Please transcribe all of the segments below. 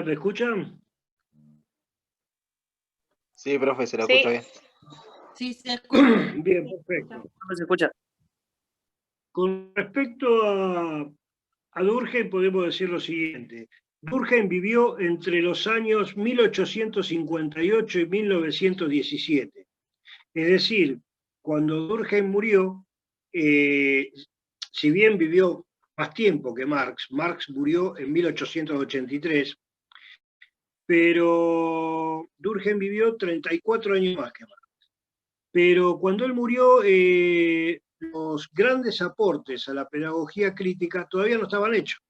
¿Me escuchan? Sí, profe, se lo escucha bien. Sí, se escucha. Bien, perfecto. ¿Cómo se escucha? Con respecto a Durkheim podemos decir lo siguiente. Durkheim vivió entre los años 1858 y 1917. Es decir, cuando Durkheim murió, si bien vivió más tiempo que Marx, Marx murió en 1883, pero Durkheim vivió 34 años más que Marx. Pero cuando él murió, los grandes aportes a la pedagogía crítica todavía no estaban hechos.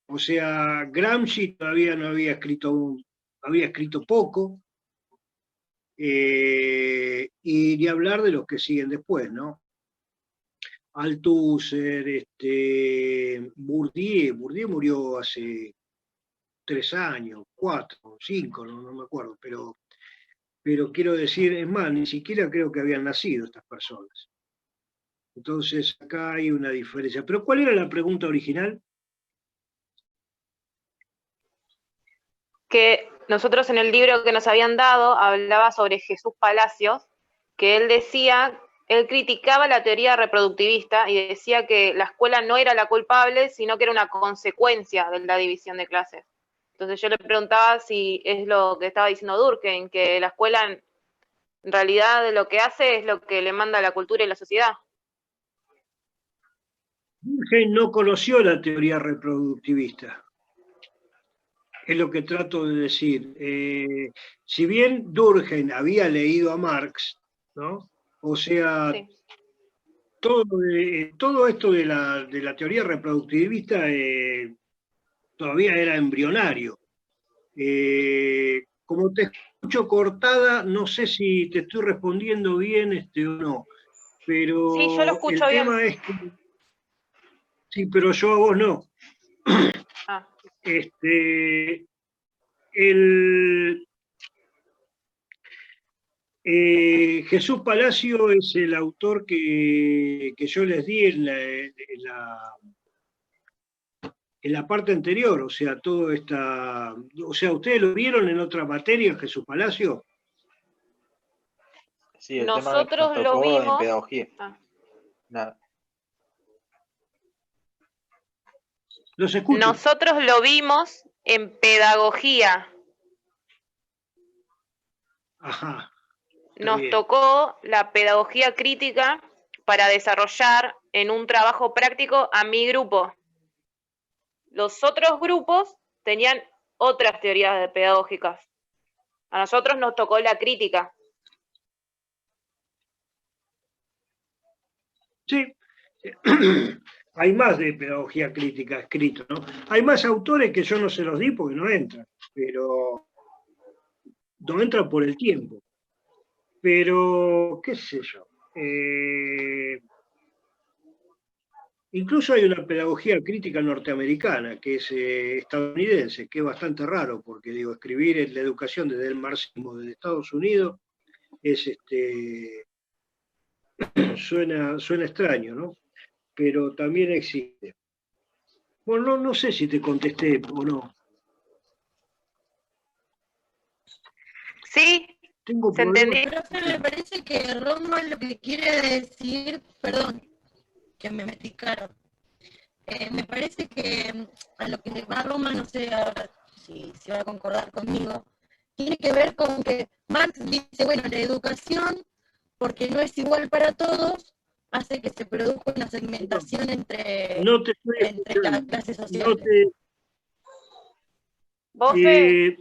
O sea, Gramsci todavía no había escrito poco, y ni hablar de los que siguen después, ¿no? Althusser, Bourdieu murió hace 3 años, 4, 5, no me acuerdo, pero quiero decir, es más, ni siquiera creo que habían nacido estas personas. Entonces acá hay una diferencia. Pero ¿cuál era la pregunta original? Que nosotros en el libro que nos habían dado hablaba sobre Jesús Palacios, que él criticaba la teoría reproductivista y decía que la escuela no era la culpable, sino que era una consecuencia de la división de clases. Entonces yo le preguntaba si es lo que estaba diciendo Durkheim, que la escuela en realidad lo que hace es lo que le manda la cultura y la sociedad. Durkheim no conoció la teoría reproductivista. Es lo que trato de decir. Si bien Durkheim había leído a Marx, ¿no? O sea, sí, todo esto de la teoría reproductivista todavía era embrionario. Como te escucho cortada, no sé si te estoy respondiendo bien o no, pero sí, yo lo escucho el bien. tema es que... Sí, pero yo a vos no. Ah. Jesús Palacio es el autor que yo les di en la parte anterior, o sea, o sea, ¿ustedes lo vieron en otra materia, Jesús Palacio? Sí, el Nosotros tema que nos lo tocó vimos en pedagogía. Nada. Los escucho. Nosotros lo vimos en pedagogía. Ajá. Nos tocó la pedagogía crítica para desarrollar en un trabajo práctico a mi grupo. Los otros grupos tenían otras teorías pedagógicas. A nosotros nos tocó la crítica. Sí. Hay más de pedagogía crítica escrito, ¿no? Hay más autores que yo no se los di porque no entran, pero no entran por el tiempo. Pero, qué sé yo. Incluso hay una pedagogía crítica norteamericana, que es estadounidense, que es bastante raro, porque digo, escribir en la educación desde el marxismo de Estados Unidos es suena extraño, ¿no? Pero también existe. Bueno, no sé si te contesté o no. Sí, tengo se entendió. Pero me parece que Roma lo que quiere decir, perdón, que me metí caro. Me parece que a lo que va Roma, no sé ahora si va a concordar conmigo, tiene que ver con que Marx dice, bueno, la educación, porque no es igual para todos, hace que se produzca una segmentación entre las clases sociales. ¿Vos, Fe?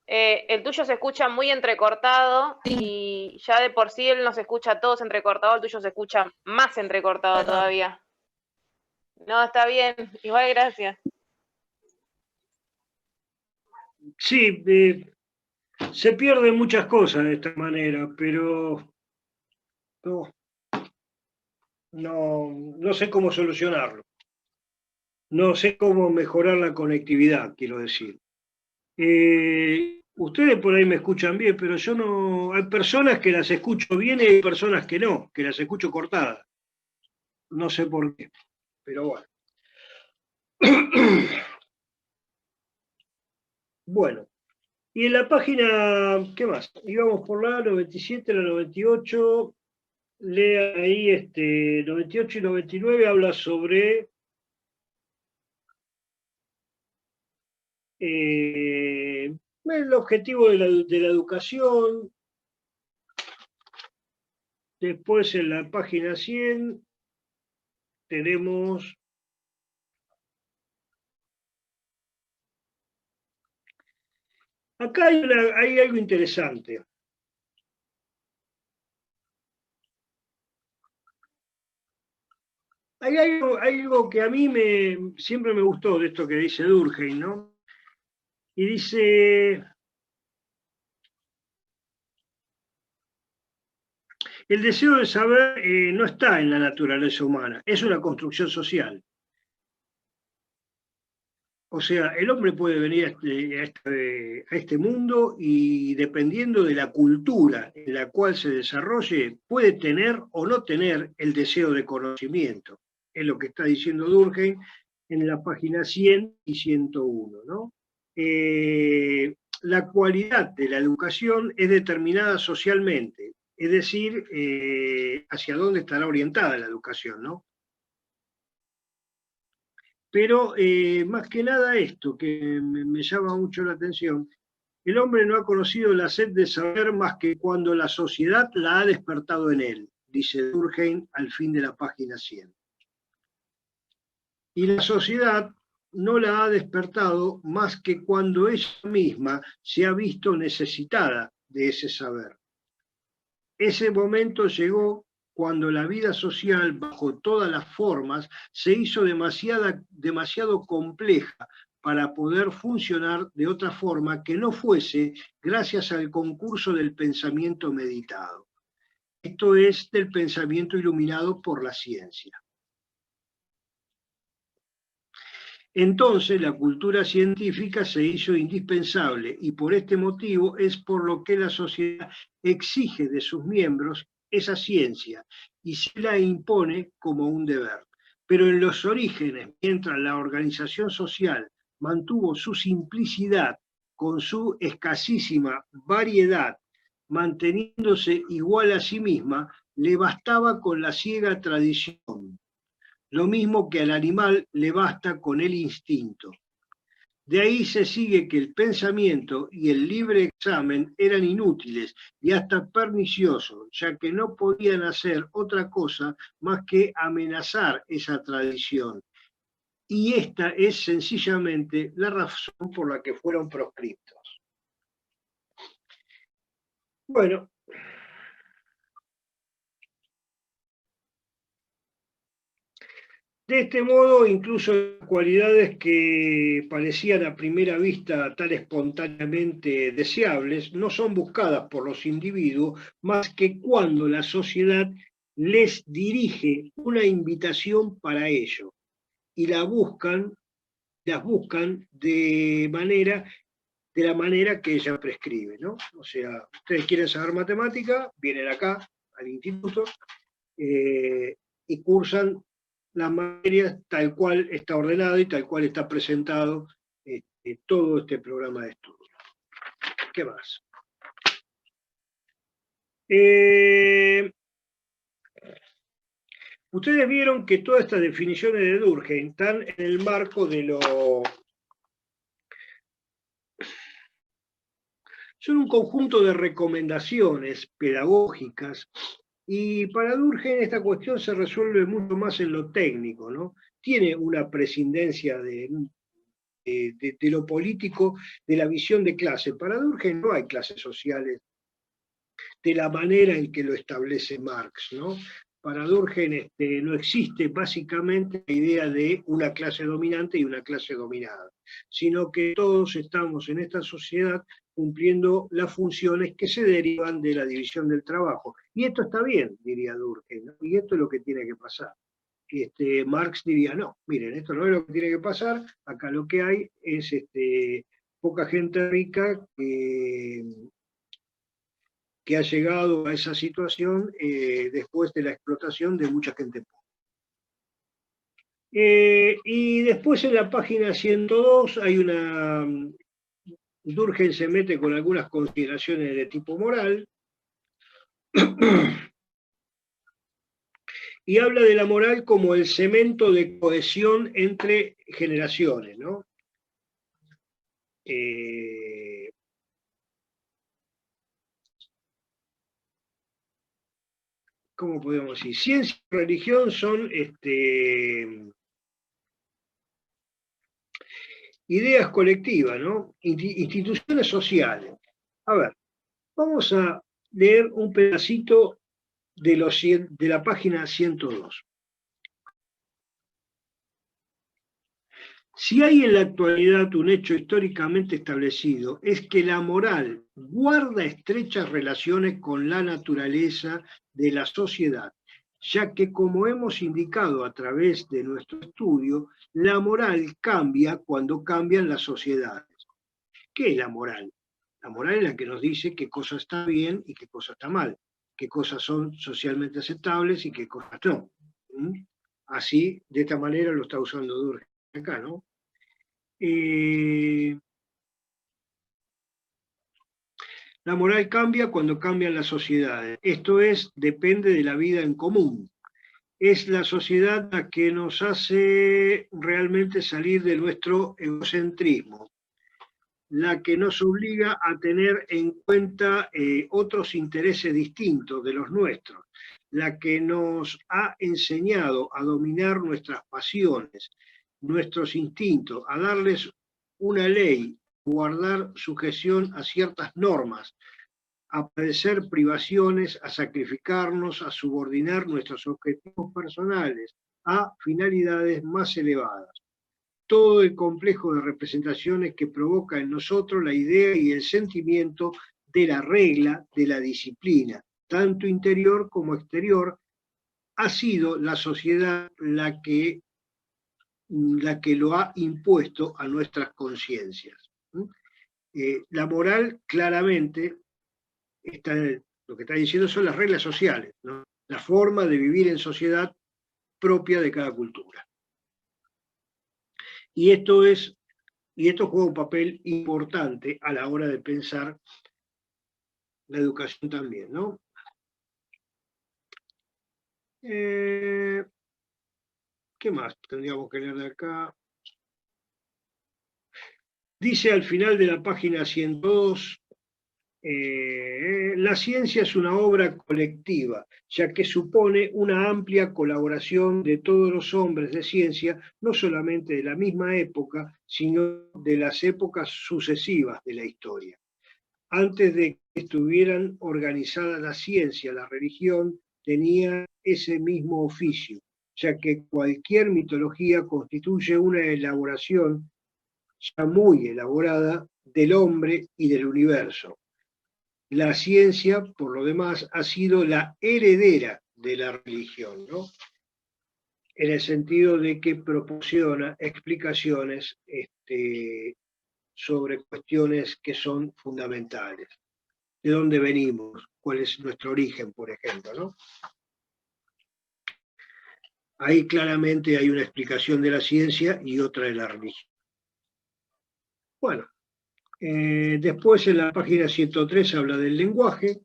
El tuyo se escucha muy entrecortado y ya de por sí él nos escucha a todos entrecortado, el tuyo se escucha más entrecortado todavía. No, está bien, igual gracias. Sí, se pierden muchas cosas de esta manera, pero no sé cómo solucionarlo. No sé cómo mejorar la conectividad, quiero decir. Ustedes por ahí me escuchan bien, pero yo no... Hay personas que las escucho bien y hay personas que no, que las escucho cortadas. No sé por qué, pero bueno. Bueno, y en la página, ¿qué más? Íbamos por la 97, la 98, lea ahí 98 y 99, habla sobre el objetivo de la educación. Después en la página 100 tenemos acá hay algo interesante. Hay algo que a mí siempre me gustó de esto que dice Durkheim, ¿no? Y dice, el deseo de saber no está en la naturaleza humana, es una construcción social. O sea, el hombre puede venir a este mundo y dependiendo de la cultura en la cual se desarrolle, puede tener o no tener el deseo de conocimiento. Es lo que está diciendo Durkheim en la página 100 y 101, ¿no? La cualidad de la educación es determinada socialmente, es decir, hacia dónde estará orientada la educación, ¿no? Pero más que nada esto, que me llama mucho la atención, el hombre no ha conocido la sed de saber más que cuando la sociedad la ha despertado en él, dice Durkheim al fin de la página 100. Y la sociedad no la ha despertado más que cuando ella misma se ha visto necesitada de ese saber. Ese momento llegó cuando la vida social, bajo todas las formas, se hizo demasiado compleja para poder funcionar de otra forma que no fuese gracias al concurso del pensamiento meditado. Esto es del pensamiento iluminado por la ciencia. Entonces la cultura científica se hizo indispensable y por este motivo es por lo que la sociedad exige de sus miembros esa ciencia y se la impone como un deber. Pero en los orígenes, mientras la organización social mantuvo su simplicidad con su escasísima variedad, manteniéndose igual a sí misma, le bastaba con la ciega tradición. Lo mismo que al animal le basta con el instinto. De ahí se sigue que el pensamiento y el libre examen eran inútiles y hasta perniciosos, ya que no podían hacer otra cosa más que amenazar esa tradición. Y esta es sencillamente la razón por la que fueron proscriptos. Bueno. De este modo, incluso cualidades que parecían a primera vista tan espontáneamente deseables, no son buscadas por los individuos más que cuando la sociedad les dirige una invitación para ello y las buscan de la manera que ella prescribe, ¿no? O sea, ustedes quieren saber matemática, vienen acá al instituto y cursan las materias tal cual está ordenado y tal cual está presentado todo este programa de estudio. ¿Qué más? Ustedes vieron que todas estas definiciones de Durkheim están en el marco de son un conjunto de recomendaciones pedagógicas y para Durkheim esta cuestión se resuelve mucho más en lo técnico, ¿no? Tiene una prescindencia de lo político, de la visión de clase. Para Durkheim no hay clases sociales de la manera en que lo establece Marx, ¿no? Para Durkheim no existe básicamente la idea de una clase dominante y una clase dominada, sino que todos estamos en esta sociedad cumpliendo las funciones que se derivan de la división del trabajo. Y esto está bien, diría Durkheim, ¿no? Y esto es lo que tiene que pasar. Marx diría, no, miren, esto no es lo que tiene que pasar, acá lo que hay es poca gente rica que ha llegado a esa situación después de la explotación de mucha gente pobre. Y después en la página 102 hay Durkheim se mete con algunas consideraciones de tipo moral y habla de la moral como el cemento de cohesión entre generaciones, ¿no? ¿Cómo podemos decir? Ciencia y religión son ideas colectivas, ¿no? Instituciones sociales. A ver, vamos a leer un pedacito de la página 102. Si hay en la actualidad un hecho históricamente establecido, es que la moral guarda estrechas relaciones con la naturaleza de la sociedad, ya que, como hemos indicado a través de nuestro estudio, la moral cambia cuando cambian las sociedades. ¿Qué es la moral? La moral es la que nos dice qué cosa está bien y qué cosa está mal, qué cosas son socialmente aceptables y qué cosas no. Así, de esta manera lo está usando Durkheim acá, ¿no? La moral cambia cuando cambian las sociedades. Esto es, depende de la vida en común. Es la sociedad la que nos hace realmente salir de nuestro egocentrismo, la que nos obliga a tener en cuenta otros intereses distintos de los nuestros, la que nos ha enseñado a dominar nuestras pasiones, nuestros instintos, a darles una ley, guardar sujeción a ciertas normas, a padecer privaciones, a sacrificarnos, a subordinar nuestros objetivos personales a finalidades más elevadas. Todo el complejo de representaciones que provoca en nosotros la idea y el sentimiento de la regla, de la disciplina, tanto interior como exterior, ha sido la sociedad la que lo ha impuesto a nuestras conciencias. La moral claramente, lo que está diciendo son las reglas sociales, ¿no? La forma de vivir en sociedad propia de cada cultura. Y esto juega un papel importante a la hora de pensar la educación también, ¿no? ¿Qué más tendríamos que leer de acá? Dice al final de la página 102, la ciencia es una obra colectiva, ya que supone una amplia colaboración de todos los hombres de ciencia, no solamente de la misma época, sino de las épocas sucesivas de la historia. Antes de que estuvieran organizadas la ciencia, la religión tenía ese mismo oficio, ya que cualquier mitología constituye una elaboración ya muy elaborada del hombre y del universo. La ciencia, por lo demás, ha sido la heredera de la religión, ¿no? En el sentido de que proporciona explicaciones sobre cuestiones que son fundamentales. ¿De dónde venimos? ¿Cuál es nuestro origen, por ejemplo, ¿no? Ahí claramente hay una explicación de la ciencia y otra de la religión. Bueno, después en la página 103 habla del lenguaje.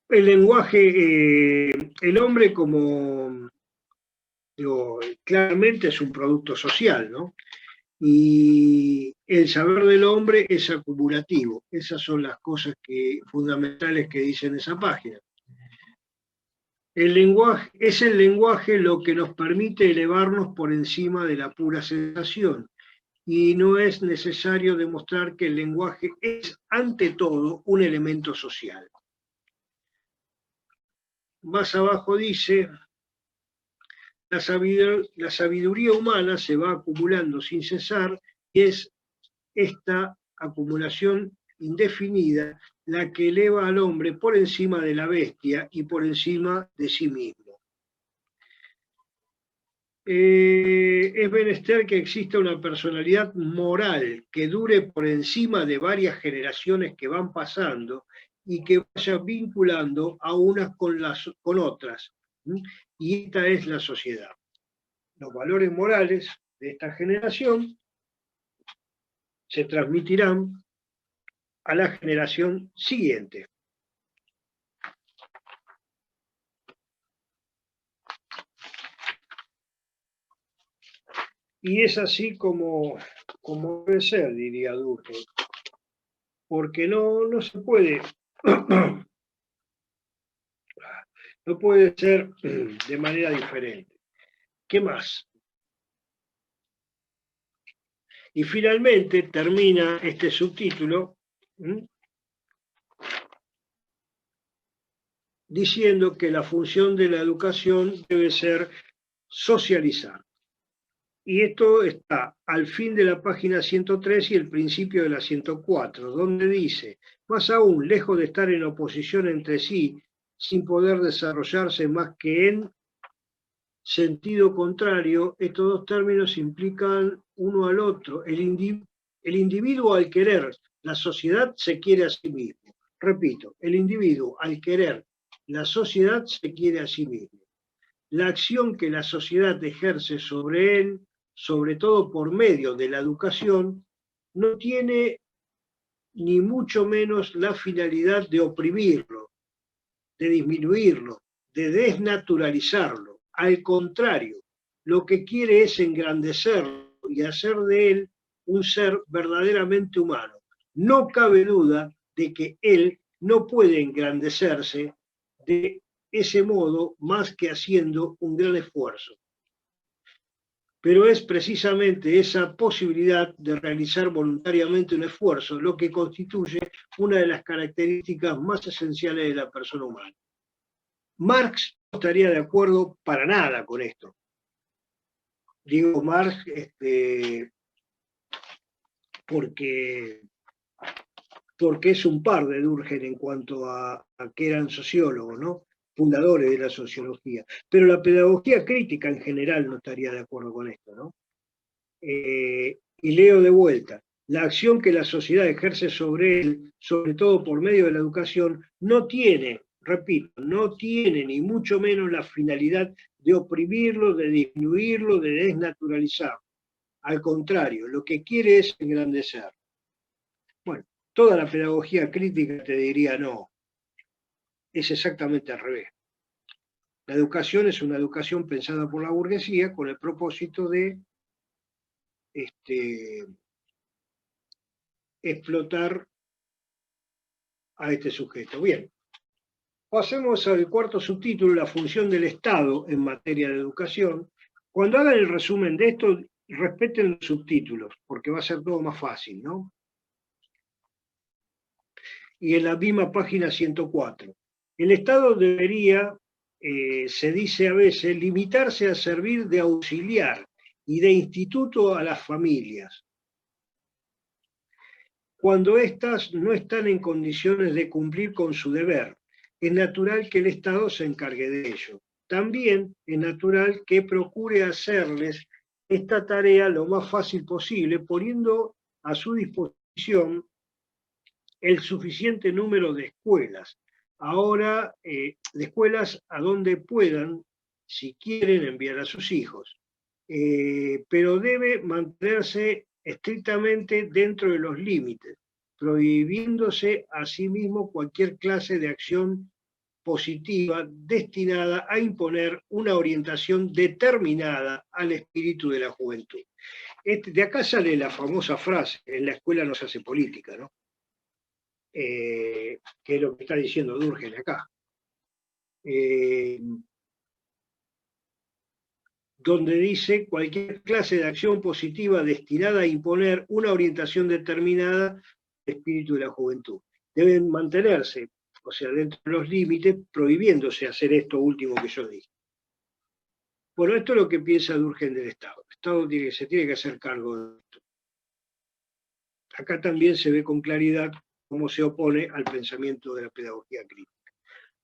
El lenguaje, el hombre como, digo, claramente es un producto social, ¿no? Y el saber del hombre es acumulativo. Esas son las cosas fundamentales que dice en esa página. El lenguaje lo que nos permite elevarnos por encima de la pura sensación. Y no es necesario demostrar que el lenguaje es, ante todo, un elemento social. Más abajo dice, la sabiduría humana se va acumulando sin cesar y es esta acumulación indefinida la que eleva al hombre por encima de la bestia y por encima de sí mismo. Es menester que exista una personalidad moral que dure por encima de varias generaciones que van pasando y que vaya vinculando a unas con otras, Y esta es la sociedad. Los valores morales de esta generación se transmitirán a la generación siguiente. Y es así como debe ser, diría Durkheim, porque no se puede, no puede ser de manera diferente. ¿Qué más? Y finalmente termina este subtítulo diciendo que la función de la educación debe ser socializar. Y esto está al fin de la página 103 y el principio de la 104, donde dice, más aún, lejos de estar en oposición entre sí, sin poder desarrollarse más que en sentido contrario, estos dos términos implican uno al otro. El individuo al querer, la sociedad se quiere a sí mismo. Repito, el individuo al querer, la sociedad se quiere a sí mismo. La acción que la sociedad ejerce sobre él, sobre todo por medio de la educación, no tiene ni mucho menos la finalidad de oprimirlo, de disminuirlo, de desnaturalizarlo. Al contrario, lo que quiere es engrandecerlo y hacer de él un ser verdaderamente humano. No cabe duda de que él no puede engrandecerse de ese modo más que haciendo un gran esfuerzo. Pero es precisamente esa posibilidad de realizar voluntariamente un esfuerzo lo que constituye una de las características más esenciales de la persona humana. Marx no estaría de acuerdo para nada con esto. Digo Marx porque es un par de Durkheim en cuanto a que eran sociólogos, ¿no? Fundadores de la sociología. Pero la pedagogía crítica en general no estaría de acuerdo con esto, ¿no? Y leo de vuelta, la acción que la sociedad ejerce sobre él, sobre todo por medio de la educación, no tiene, repito, no tiene ni mucho menos la finalidad de oprimirlo, de disminuirlo, de desnaturalizarlo. Al contrario, lo que quiere es engrandecer. Bueno, toda la pedagogía crítica te diría no, es exactamente al revés. La educación es una educación pensada por la burguesía con el propósito de explotar a este sujeto. Bien, pasemos al cuarto subtítulo, la función del Estado en materia de educación. Cuando hagan el resumen de esto, respeten los subtítulos, porque va a ser todo más fácil, ¿no? Y en la misma página 104. El Estado debería, se dice a veces, limitarse a servir de auxiliar y de instituto a las familias, cuando éstas no están en condiciones de cumplir con su deber. Es natural que el Estado se encargue de ello. También es natural que procure hacerles esta tarea lo más fácil posible, poniendo a su disposición el suficiente número de escuelas. Ahora, de escuelas a donde puedan, si quieren, enviar a sus hijos. Pero debe mantenerse estrictamente dentro de los límites, prohibiéndose a sí mismo cualquier clase de acción positiva destinada a imponer una orientación determinada al espíritu de la juventud. De acá sale la famosa frase, en la escuela no se hace política, ¿no? Que es lo que está diciendo Durkheim acá. Donde dice cualquier clase de acción positiva destinada a imponer una orientación determinada al espíritu de la juventud. Deben mantenerse, o sea, dentro de los límites, prohibiéndose hacer esto último que yo dije. Bueno, esto es lo que piensa Durkheim del Estado. El Estado se tiene que hacer cargo de esto. Acá también se ve con claridad cómo se opone al pensamiento de la pedagogía crítica.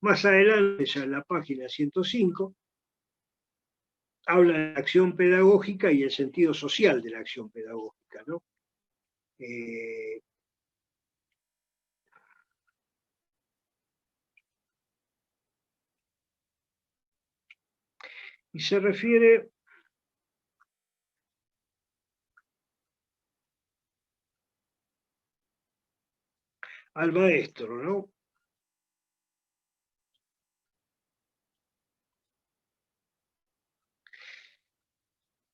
Más adelante, ya en la página 105, habla de la acción pedagógica y el sentido social de la acción pedagógica, ¿no? Y se refiere al maestro, ¿no?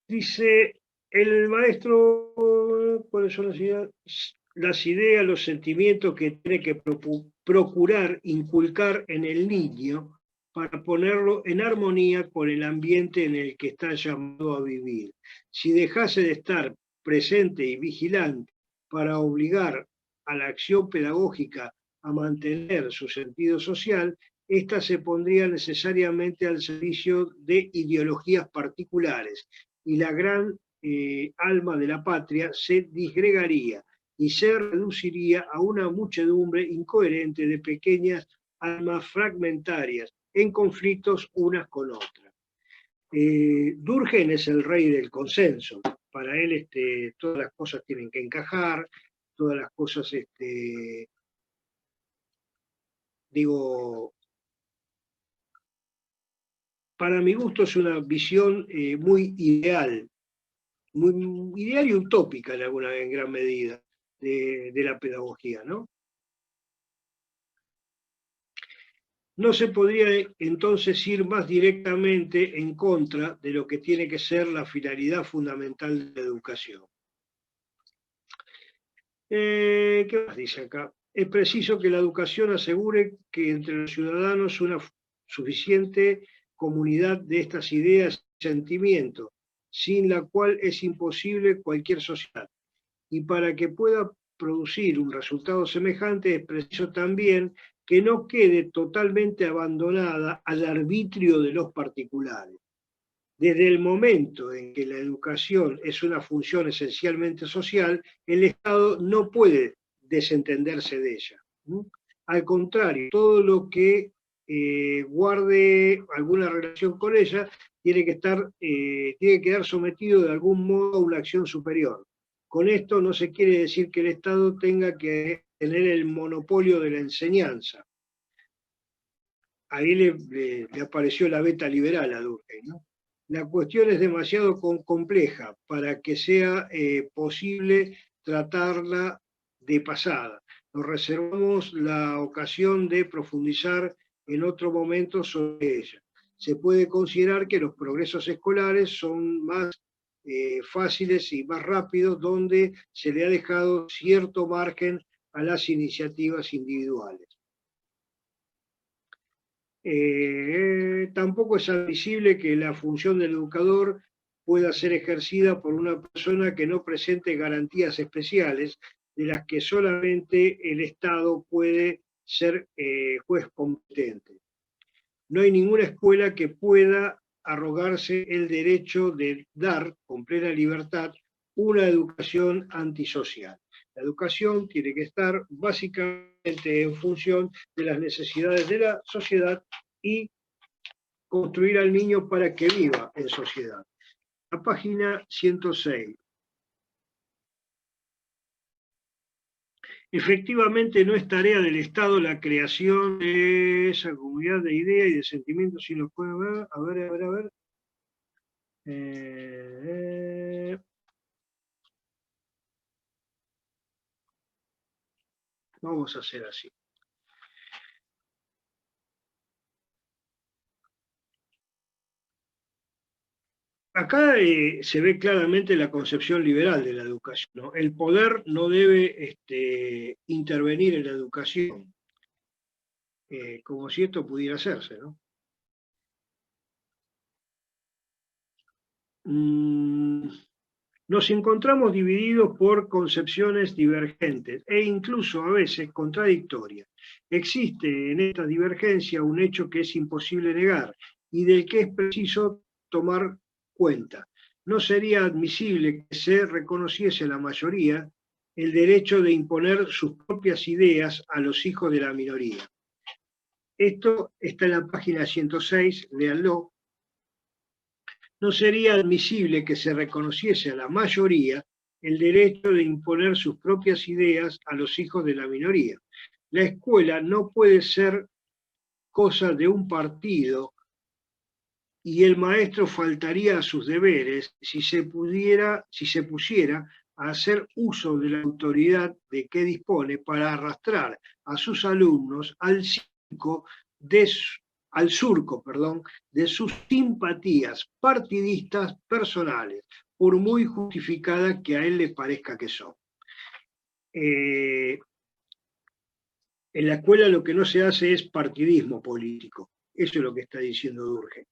Dice, el maestro, ¿cuáles son las ideas, los sentimientos que tiene que procurar inculcar en el niño para ponerlo en armonía con el ambiente en el que está llamado a vivir? Si dejase de estar presente y vigilante para obligar a la acción pedagógica a mantener su sentido social, ésta se pondría necesariamente al servicio de ideologías particulares y la gran alma de la patria se disgregaría y se reduciría a una muchedumbre incoherente de pequeñas almas fragmentarias en conflictos unas con otras. Durkheim es el rey del consenso. Para él todas las cosas tienen que encajar, todas las cosas, para mi gusto es una visión muy ideal y utópica en gran medida de la pedagogía, ¿no? No se podría entonces ir más directamente en contra de lo que tiene que ser la finalidad fundamental de la educación. ¿Qué más dice acá? Es preciso que la educación asegure que entre los ciudadanos una suficiente comunidad de estas ideas y sentimientos, sin la cual es imposible cualquier sociedad. Y para que pueda producir un resultado semejante es preciso también que no quede totalmente abandonada al arbitrio de los particulares. Desde el momento en que la educación es una función esencialmente social, el Estado no puede desentenderse de ella. Al contrario, todo lo que guarde alguna relación con ella tiene que quedar sometido de algún modo a una acción superior. Con esto no se quiere decir que el Estado tenga que tener el monopolio de la enseñanza. Ahí le apareció la beta liberal a Durkheim, ¿no? La cuestión es demasiado compleja para que sea posible tratarla de pasada. Nos reservamos la ocasión de profundizar en otro momento sobre ella. Se puede considerar que los progresos escolares son más fáciles y más rápidos donde se le ha dejado cierto margen a las iniciativas individuales. Tampoco es admisible que la función del educador pueda ser ejercida por una persona que no presente garantías especiales de las que solamente el Estado puede ser juez competente. No hay ninguna escuela que pueda arrogarse el derecho de dar con plena libertad una educación antisocial. La educación tiene que estar básicamente en función de las necesidades de la sociedad y construir al niño para que viva en sociedad. La página 106. Efectivamente, no es tarea del Estado la creación de esa comunidad de ideas y de sentimientos, si los pueden ver. A ver. Vamos a hacer así. Acá se ve claramente la concepción liberal de la educación, ¿no? El poder no debe intervenir en la educación, como si esto pudiera hacerse, ¿no? Nos encontramos divididos por concepciones divergentes e incluso a veces contradictorias. Existe en esta divergencia un hecho que es imposible negar y del que es preciso tomar cuenta. No sería admisible que se reconociese a la mayoría el derecho de imponer sus propias ideas a los hijos de la minoría. Esto está en la página 106, léanlo. No sería admisible que se reconociese a la mayoría el derecho de imponer sus propias ideas a los hijos de la minoría. La escuela no puede ser cosa de un partido y el maestro faltaría a sus deberes si se pusiera a hacer uso de la autoridad de que dispone para arrastrar a sus alumnos al surco de sus simpatías partidistas personales, por muy justificadas que a él le parezca que son. En la escuela lo que no se hace es partidismo político. Eso es lo que está diciendo Durkheim.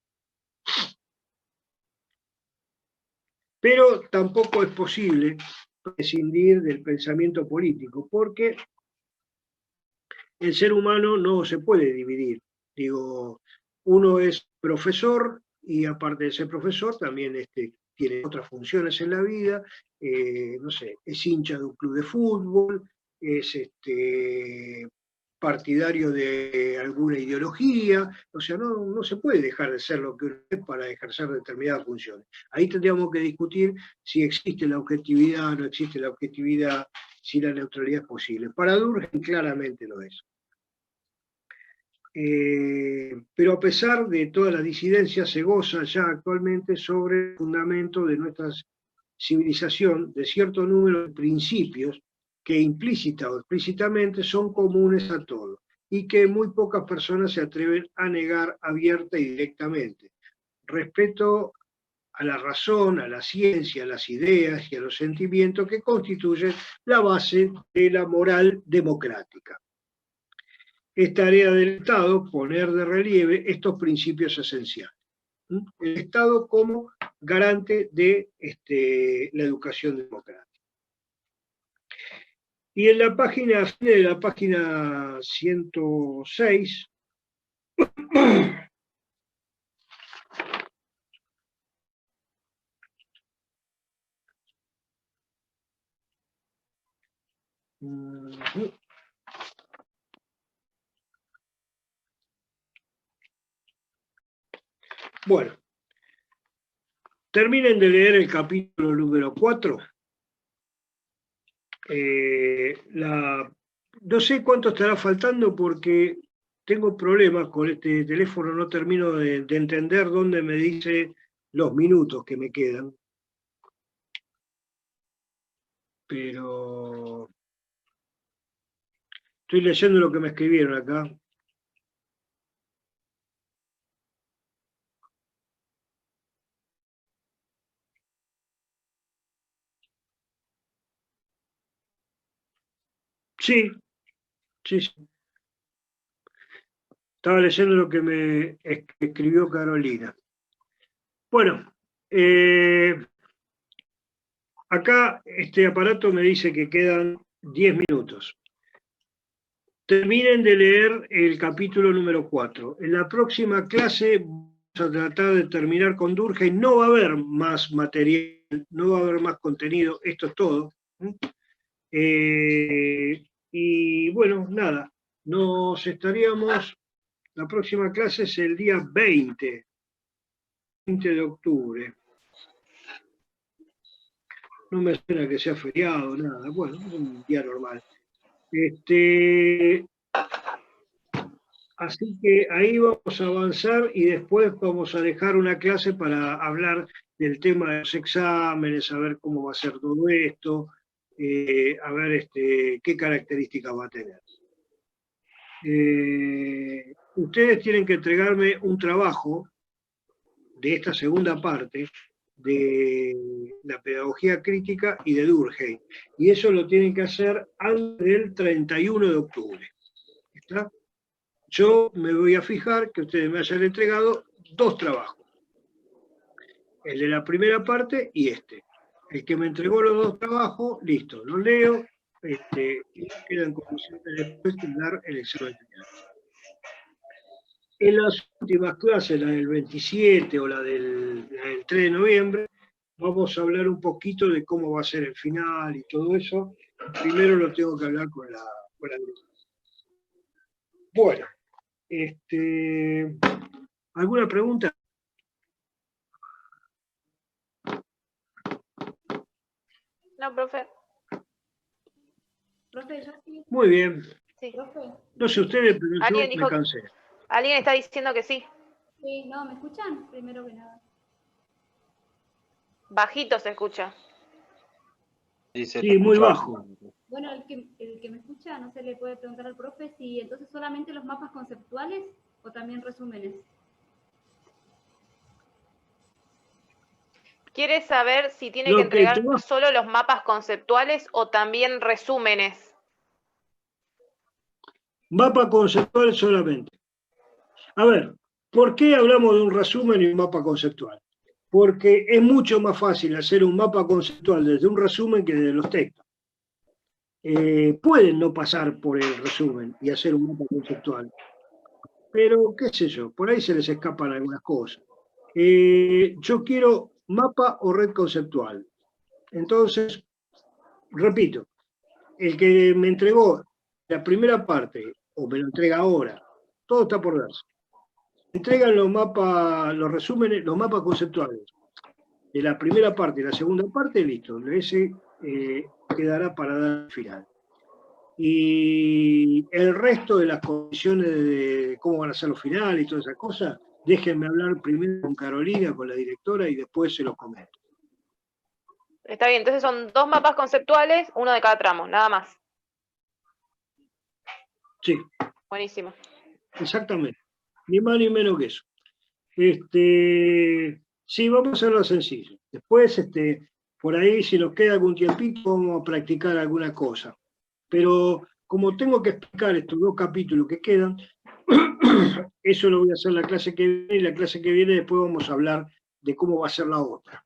Pero tampoco es posible prescindir del pensamiento político, porque el ser humano no se puede dividir. Digo, uno es profesor y aparte de ser profesor también tiene otras funciones en la vida, no sé, es hincha de un club de fútbol, es partidario de alguna ideología, o sea, no se puede dejar de ser lo que uno es para ejercer determinadas funciones. Ahí tendríamos que discutir si existe la objetividad, no existe la objetividad, si la neutralidad es posible. Para Durkheim claramente lo es. Pero a pesar de toda la disidencia, se goza ya actualmente sobre el fundamento de nuestra civilización de cierto número de principios que implícita o explícitamente son comunes a todos y que muy pocas personas se atreven a negar abierta y directamente. Respeto a la razón, a la ciencia, a las ideas y a los sentimientos que constituyen la base de la moral democrática. Es tarea del Estado poner de relieve estos principios esenciales. El Estado como garante de la educación democrática. Y en la página 106, bueno, terminen de leer el capítulo número 4. No sé cuánto estará faltando porque tengo problemas con este teléfono, no termino de entender dónde me dice los minutos que me quedan. Pero estoy leyendo lo que me escribieron acá. Sí. Estaba leyendo lo que me escribió Carolina. Bueno, acá este aparato me dice que quedan 10 minutos. Terminen de leer el capítulo número 4. En la próxima clase vamos a tratar de terminar con Durkheim. No va a haber más material, no va a haber más contenido. Esto es todo. Y bueno, nada. Nos estaríamos... La próxima clase es el día 20 de octubre. No me suena que sea feriado, nada. Bueno, es un día normal. Así que ahí vamos a avanzar y después vamos a dejar una clase para hablar del tema de los exámenes, a ver cómo va a ser todo esto, a ver qué características va a tener. Ustedes tienen que entregarme un trabajo de esta segunda parte de la pedagogía crítica y de Durkheim. Y eso lo tienen que hacer antes del 31 de octubre. ¿Está? Yo me voy a fijar que ustedes me hayan entregado 2 trabajos. El de la primera parte y este. El que me entregó los 2 trabajos, listo, los leo, y queda en condiciones de después de dar el examen final. En las últimas clases, la del 27 o la del 3 de noviembre, vamos a hablar un poquito de cómo va a ser el final y todo eso. Primero lo tengo que hablar con la directora. Bueno, ¿alguna pregunta? No, profe. Muy bien. Sí. No sé ustedes, pero yo me cansé. Alguien está diciendo que sí. Sí, no, ¿me escuchan? Primero que nada. Bajito se escucha. Sí, se te Sí, muy escucha bajo. bajito. Bueno, el que me escucha, no se le puede preguntar al profe si entonces solamente los mapas conceptuales o también resúmenes. ¿Quiere saber si tiene que Lo que entregar te va- solo los mapas conceptuales o también resúmenes? Mapa conceptual solamente. A ver, ¿por qué hablamos de un resumen y un mapa conceptual? Porque es mucho más fácil hacer un mapa conceptual desde un resumen que desde los textos. Pueden no pasar por el resumen y hacer un mapa conceptual, pero qué sé yo, por ahí se les escapan algunas cosas. Yo quiero mapa o red conceptual. Entonces, repito, el que me entregó la primera parte, o me lo entrega ahora, todo está por verse. Entregan los mapas, los resúmenes, los mapas conceptuales de la primera parte y la segunda parte, listo. Ese quedará para dar al final. Y el resto de las condiciones de cómo van a ser los finales y todas esas cosas, déjenme hablar primero con Carolina, con la directora, y después se los comento. Está bien, entonces son 2 mapas conceptuales, uno de cada tramo, nada más. Sí, Buenísimo. exactamente. Ni más ni menos que eso. Sí, vamos a hacerlo sencillo. Después, por ahí, si nos queda algún tiempito, vamos a practicar alguna cosa. Pero como tengo que explicar estos 2 capítulos que quedan, eso lo voy a hacer la clase que viene, y la clase que viene después vamos a hablar de cómo va a ser la otra.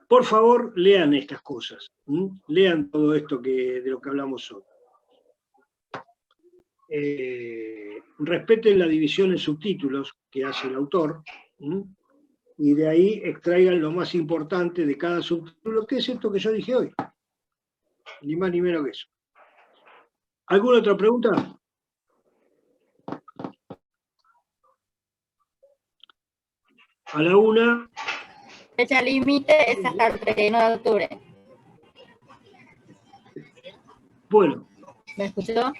Por favor, lean estas cosas. Lean todo esto de lo que hablamos hoy. Respeten la división en subtítulos que hace el autor, y de ahí extraigan lo más importante de cada subtítulo, que es esto que yo dije hoy. Ni más ni menos que eso. ¿Alguna otra pregunta? A la una. Fecha límite es hasta el 31 de octubre. Bueno, ¿Me escuchó?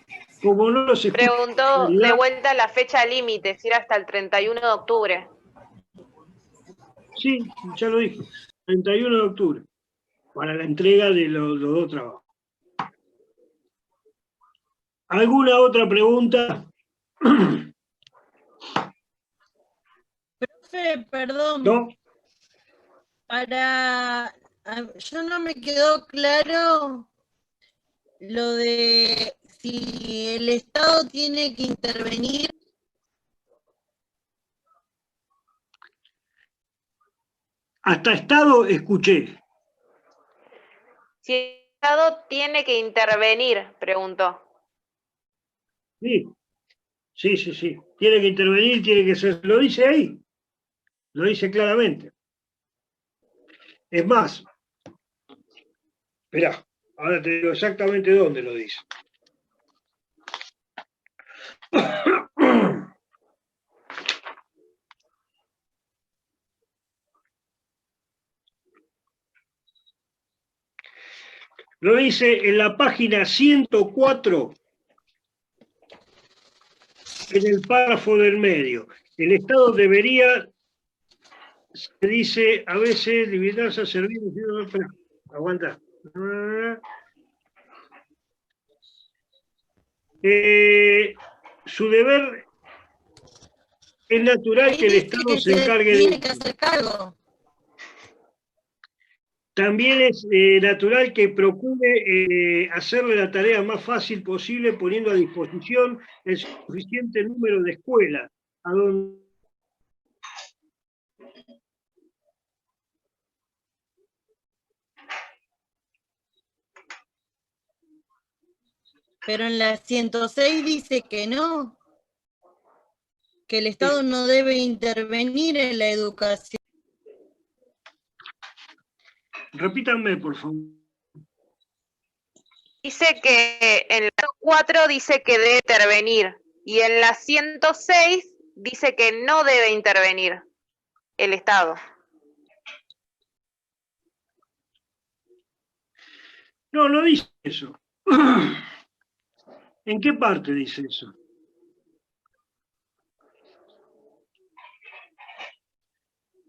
como no los escucho en Preguntó de realidad, vuelta la fecha límite, si era hasta el 31 de octubre. sí, ya lo dije, 31 de octubre, para la entrega de los 2 trabajos. ¿Alguna otra pregunta? Profe, perdón, ¿No? yo no me quedó claro lo de si el Estado tiene que intervenir. Hasta Estado escuché. Si el Estado tiene que intervenir, preguntó. Sí, sí, sí, sí. Tiene que intervenir, tiene que ser. Lo dice ahí. Lo dice claramente. Es más, esperá, ahora te digo exactamente dónde lo dice. Lo dice en la página 104, en el párrafo del medio. El Estado debería, se dice a veces, limitarse a servir. Espera, aguanta. Su deber es natural Ahí que el dice Estado que se encargue tiene de. que hacer cargo. También es natural que procure hacerle la tarea más fácil posible, poniendo a disposición el suficiente número de escuelas a donde. Pero en la 106 dice que no, que el Estado no debe intervenir en la educación. Repítanme, por favor. Dice que en la 4 dice que debe intervenir y en la 106 dice que no debe intervenir el Estado. No, no dice eso. ¿En qué parte dice eso?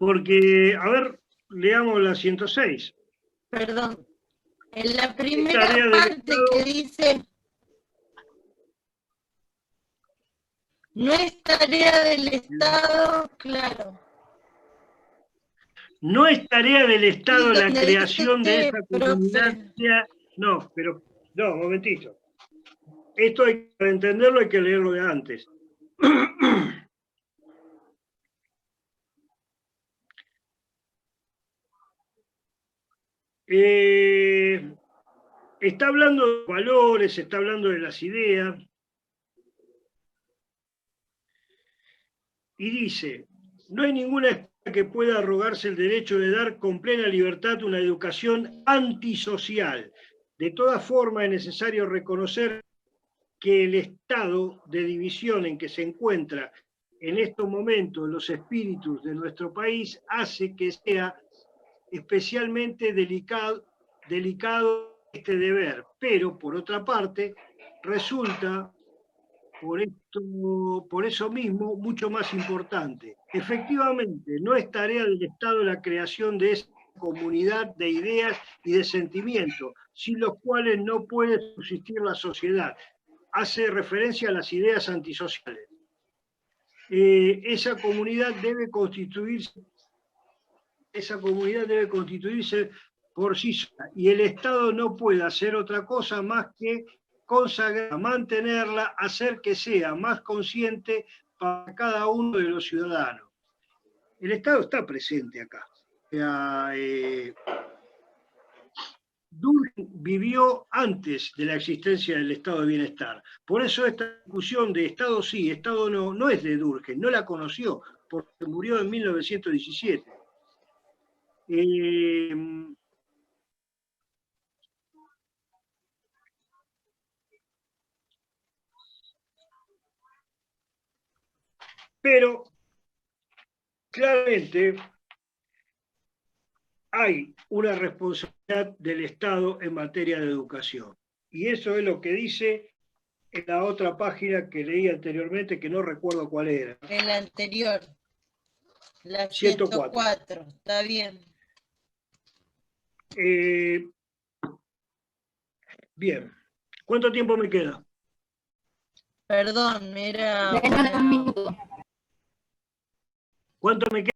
Porque, a ver, leamos la 106. Perdón. En la primera Tarea del parte Estado. que dice, no es tarea del Estado, claro. No es tarea del Estado Y la donde creación de dice, esa comunidad. No, pero, no, un momentito. Esto para entenderlo hay que leerlo de antes. Está hablando de valores, está hablando de las ideas. Y dice, no hay ninguna escuela que pueda arrogarse el derecho de dar con plena libertad una educación antisocial. De todas formas, es necesario reconocer que el estado de división en que se encuentra en estos momentos los espíritus de nuestro país hace que sea especialmente delicado este deber, pero por otra parte resulta por eso mismo mucho más importante. Efectivamente, no es tarea del Estado la creación de esa comunidad de ideas y de sentimientos, sin los cuales no puede subsistir la sociedad. Hace referencia a las ideas antisociales. Esa comunidad debe constituirse por sí sola, y el Estado no puede hacer otra cosa más que consagrar, mantenerla, hacer que sea más consciente para cada uno de los ciudadanos. El Estado está presente acá. O sea, Durkheim vivió antes de la existencia del estado de bienestar. Por eso esta discusión de Estado sí, Estado no, no es de Durkheim, no la conoció, porque murió en 1917. Pero claramente hay una responsabilidad del Estado en materia de educación. Y eso es lo que dice en la otra página que leí anteriormente, que no recuerdo cuál era. El anterior. La 104. 104, está bien. Bien. ¿Cuánto tiempo me queda? Perdón, era... Menos de un minuto. ¿Cuánto me queda?